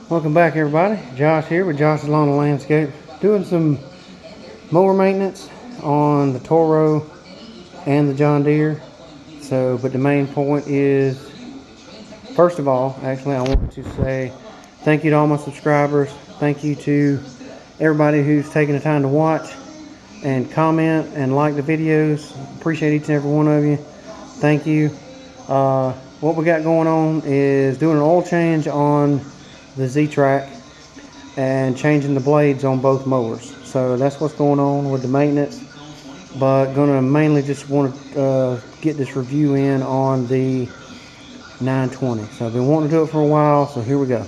Welcome back, everybody. Josh here with Josh's Lawn and Landscape, doing some mower maintenance on the Toro and the John Deere. But the main point is, first of all, actually, I want to say thank you to all my subscribers. Thank you to everybody who's taken the time to watch and comment and like the videos. Appreciate each and every one of you. Thank you. What we got going on is doing an oil change on the Z-Track and changing the blades on both mowers. So that's what's going on with the maintenance, but gonna mainly just want to get this review in on the 920. So I've been wanting to do it for a while, so here we go.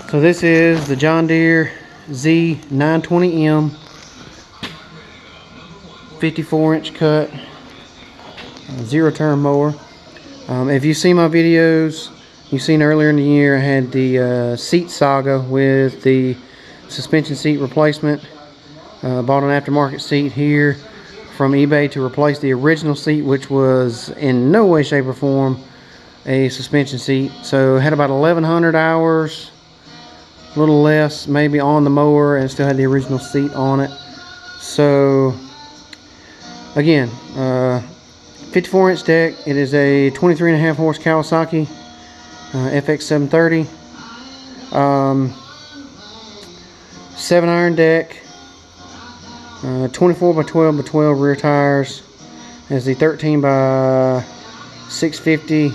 So this is the John Deere Z920M 54-inch cut zero-turn mower. If you see my videos, you've seen earlier in the year I had the seat saga with the suspension seat replacement. Bought an aftermarket seat here from eBay to replace the original seat, which was in no way, shape, or form a suspension seat. So had about 1,100 hours, a little less maybe, on the mower, and still had the original seat on it. So again, 54-inch deck. It is a 23.5 horse Kawasaki FX730, 7-iron deck, 24 by 12 by 12 rear tires. Has the 13 by 650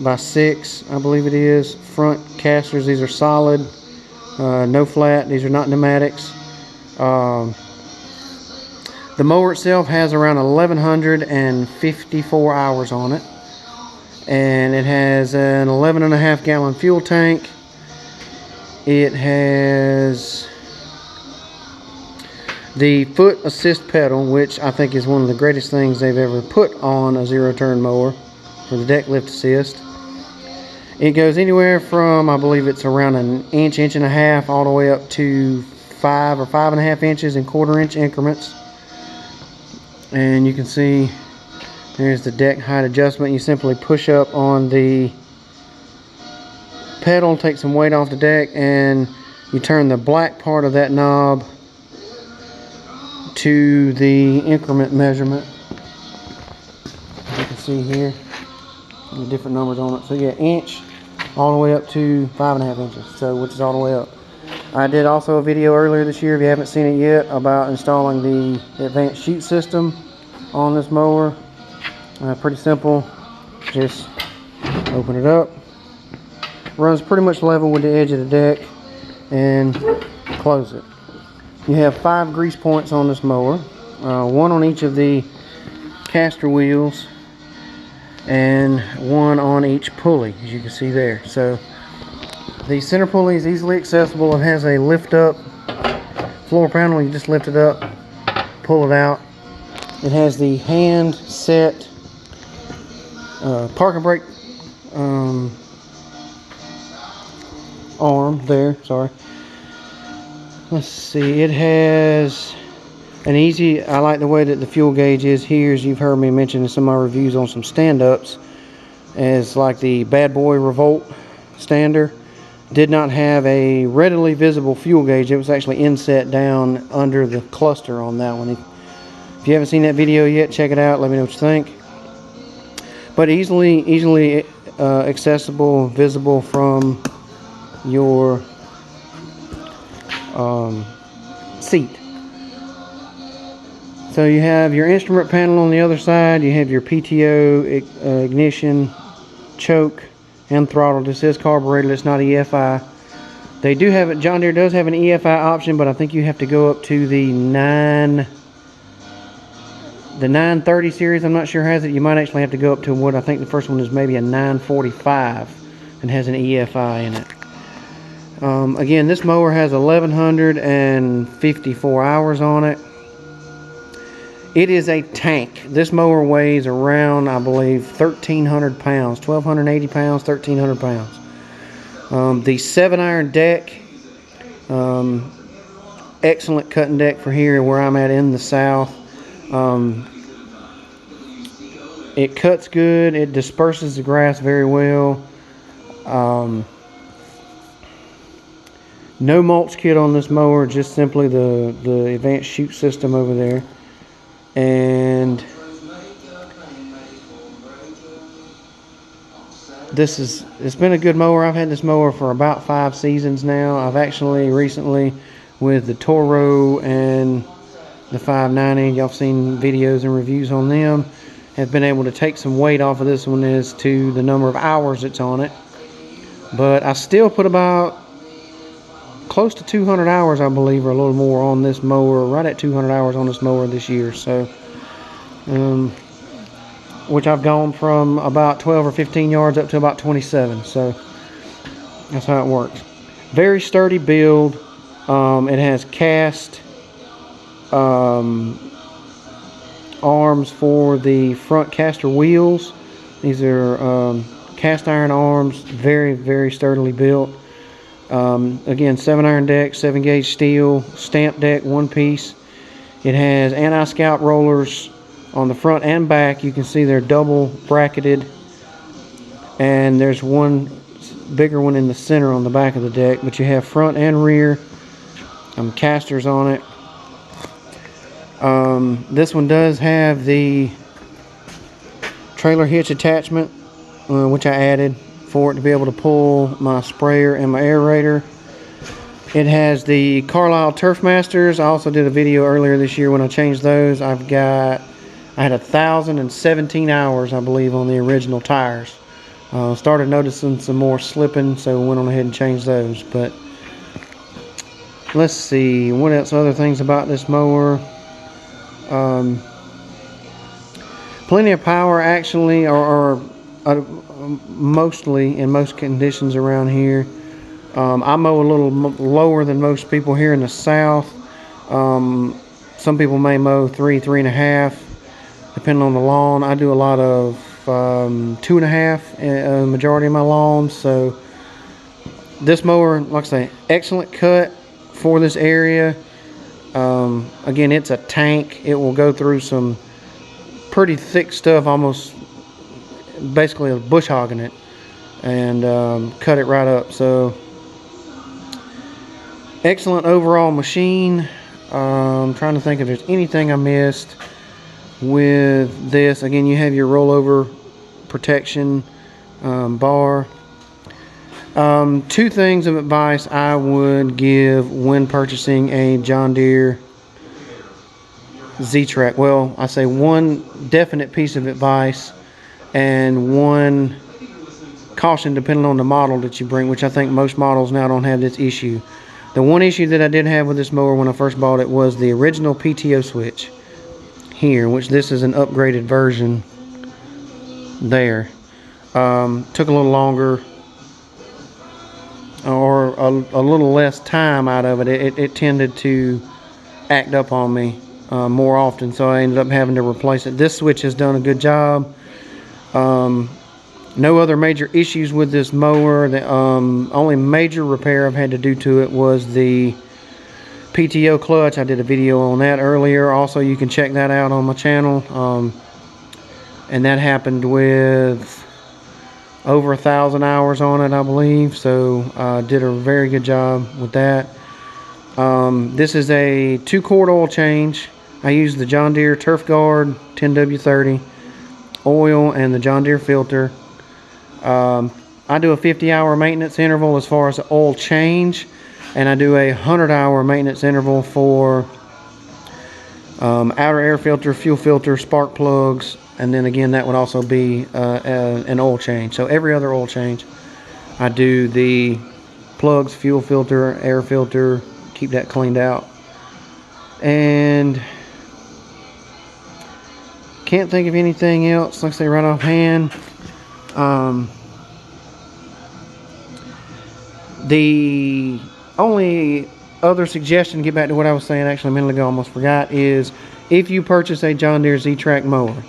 by 6, I believe it is, front casters. These are solid, no flat. These are not pneumatics. The mower itself has around 1,154 hours on it, and it has an 11.5 gallon fuel tank. It has the foot assist pedal, which I think is one of the greatest things they've ever put on a zero-turn mower, for the deck lift assist. It goes anywhere from, I believe it's around an inch, inch and a half, all the way up to 5 or 5.5 inches in quarter-inch increments. And you can see there's the deck height adjustment. You simply push up on the pedal, take some weight off the deck, and you turn the black part of that knob to the increment measurement. As you can see here, the different numbers on it. So yeah, inch all the way up to 5.5 inches, so which is all the way up. I did also a video earlier this year, if you haven't seen it yet, about installing the advanced chute system on this mower. Pretty simple. Just open it up. Runs pretty much level with the edge of the deck, and close it. You have 5 grease points on this mower, 1 on each of the caster wheels, and 1 on each pulley, as you can see there. So the center pulley is easily accessible. It has a lift up floor panel. You just lift it up, pull it out. It has the hand set parking brake arm there, sorry. Let's see, it has an easy, I like the way that the fuel gauge is here, as you've heard me mention in some of my reviews on some stand-ups, as like the Bad Boy Revolt stander. Did not have a readily visible fuel gauge. It was actually inset down under the cluster on that one. If you haven't seen that video yet, check it out, let me know what you think. But easily accessible, visible from your seat. So you have your instrument panel on the other side. You have your PTO, ignition, choke, and throttle. This is carbureted, it's not EFI. They do have it, John Deere does have an EFI option, but I think you have to go up to the 930 series. I'm not sure has it. You might actually have to go up to what I think the first one is maybe a 945 and has an EFI in it. Again, this mower has 1,154 hours on it. It is a tank. This mower weighs around, I believe, 1,300 pounds, 1,280 pounds, 1,300 pounds. The 7-iron deck, excellent cutting deck for here where I'm at in the south. It cuts good. It disperses the grass very well. No mulch kit on this mower, just simply the advanced chute system over there. And it's been a good mower. I've had this mower for about 5 seasons now. I've actually recently, with the Toro and the 590, y'all seen videos and reviews on them, have been able to take some weight off of this one as to the number of hours it's on it. But I still put about close to 200 hours, I believe, or a little more on this mower, right at 200 hours on this mower this year. So, which I've gone from about 12 or 15 yards up to about 27. So that's how it works. Very sturdy build. It has cast arms for the front caster wheels. These are cast iron arms, very, very sturdily built. Again, 7-iron deck, 7-gauge steel, stamped deck, one piece. It has anti-scalp rollers on the front and back. You can see they're double bracketed, and there's one bigger one in the center on the back of the deck, but you have front and rear casters on it. This one does have the trailer hitch attachment, which I added for it to be able to pull my sprayer and my aerator. It has the Carlisle Turfmasters. I also did a video earlier this year when I changed those. I had 1,017 hours, I believe, on the original tires. Started noticing some more slipping, so went on ahead and changed those. But let's see, what else, other things about this mower. Plenty of power, actually, or mostly in most conditions around here. I mow a little lower than most people here in the south. Some people may mow 3.5, depending on the lawn. I do a lot of 2.5, majority of my lawns. So this mower, like I say, excellent cut for this area. Again, it's a tank. It will go through some pretty thick stuff, almost basically bush hogging it, and cut it right up. So excellent overall machine. I'm trying to think if there's anything I missed with this. Again, you have your rollover protection bar. 2 things of advice I would give when purchasing a John Deere Z-Track. Well, I say one definite piece of advice and one caution depending on the model that you bring, which I think most models now don't have this issue. The one issue that I did have with this mower when I first bought it was the original PTO switch here, which this is an upgraded version there. Took a little longer, or a little less time out of it. It tended to act up on me more often, so I ended up having to replace it. This switch has done a good job. No other major issues with this mower. The only major repair I've had to do to it was the PTO clutch. I did a video on that earlier. Also, you can check that out on my channel. And that happened with over 1,000 hours on it, I believe. So did a very good job with that. This is a 2-quart oil change. I use the John Deere Turf Guard 10W30 oil and the John Deere filter. I do a 50-hour maintenance interval as far as the oil change, and I do a 100-hour maintenance interval for outer air filter, fuel filter, spark plugs, and then again that would also be an oil change. So every other oil change I do the plugs, fuel filter, air filter, keep that cleaned out. And can't think of anything else, like I say, right offhand. The only other suggestion, to get back to what I was saying actually a minute ago, almost forgot, is if you purchase a John Deere Z-Track mower,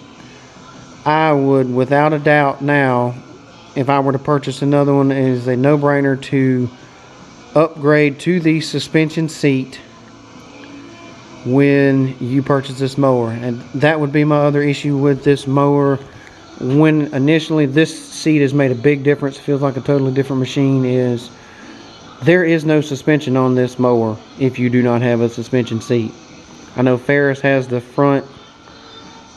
I would without a doubt now, if I were to purchase another one, it is a no-brainer to upgrade to the suspension seat when you purchase this mower. And that would be my other issue with this mower. when initially this seat has made a big difference, it feels like a totally different machine, is there is no suspension on this mower if you do not have a suspension seat. I know Ferris has the front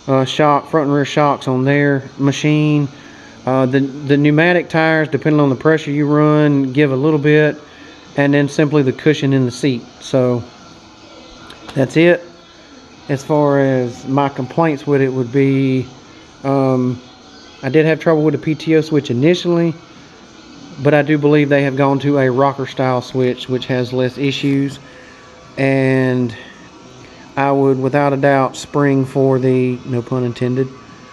and rear shocks on their machine. The pneumatic tires, depending on the pressure you run, give a little bit, and then simply the cushion in the seat. So that's it. As far as my complaints with it would be, I did have trouble with the PTO switch initially, but I do believe they have gone to a rocker style switch, which has less issues. And I would without a doubt spring for the, no pun intended,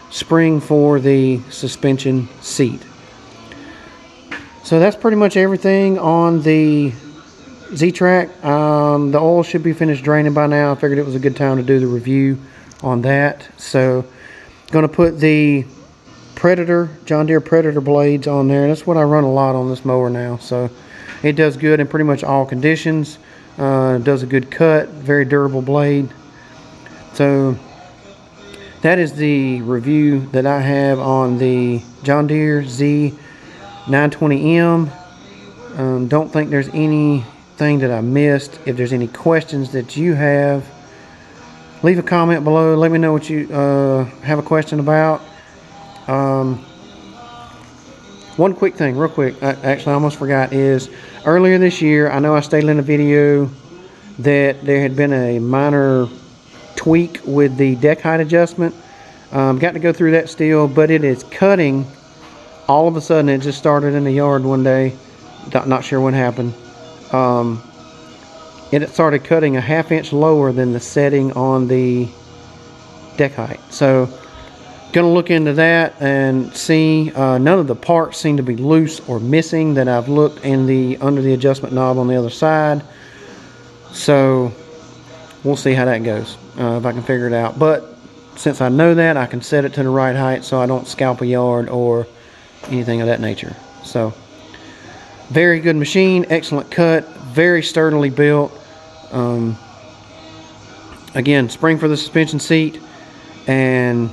spring for the suspension seat. So that's pretty much everything on the Z-Track. The oil should be finished draining by now. I figured it was a good time to do the review on that. So going to put the Predator, John Deere Predator blades on there. That's what I run a lot on this mower now. So it does good in pretty much all conditions. Does a good cut, very durable blade. So that is the review that I have on the John Deere Z920M. Don't think there's anything that I missed. If there's any questions that you have, leave a comment below. Let me know what you have a question about. One quick thing, real quick, actually I almost forgot, is earlier this year, I know I stated in a video that there had been a minor tweak with the deck height adjustment. Got to go through that still, but it is cutting. All of a sudden it just started in the yard one day, not sure what happened. It started cutting a 1/2 inch lower than the setting on the deck height. So gonna look into that and see. None of the parts seem to be loose or missing that I've looked in the under the adjustment knob on the other side. So we'll see how that goes, if I can figure it out. But since I know that, I can set it to the right height so I don't scalp a yard or anything of that nature. So very good machine, excellent cut, very sturdily built. Again, spring for the suspension seat, and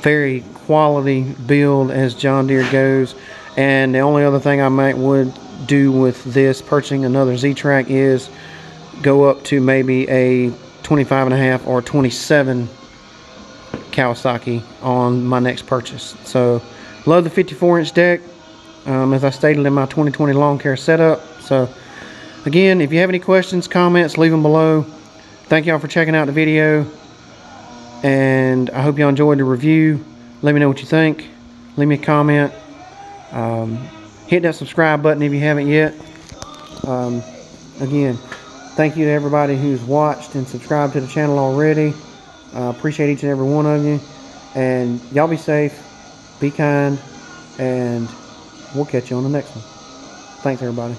very quality build as John Deere goes. And the only other thing I would do with this, purchasing another Z-Track, is go up to maybe a 25.5 or 27 Kawasaki on my next purchase. So love the 54-inch deck, as I stated in my 2020 lawn care setup. So again, if you have any questions, comments, leave them below. Thank y'all for checking out the video, and I hope y'all enjoyed the review. Let me know what you think. Leave me a comment. Hit that subscribe button if you haven't yet. Again, thank you to everybody who's watched and subscribed to the channel already. Appreciate each and every one of you. And y'all be safe, be kind, and we'll catch you on the next one. Thanks, everybody.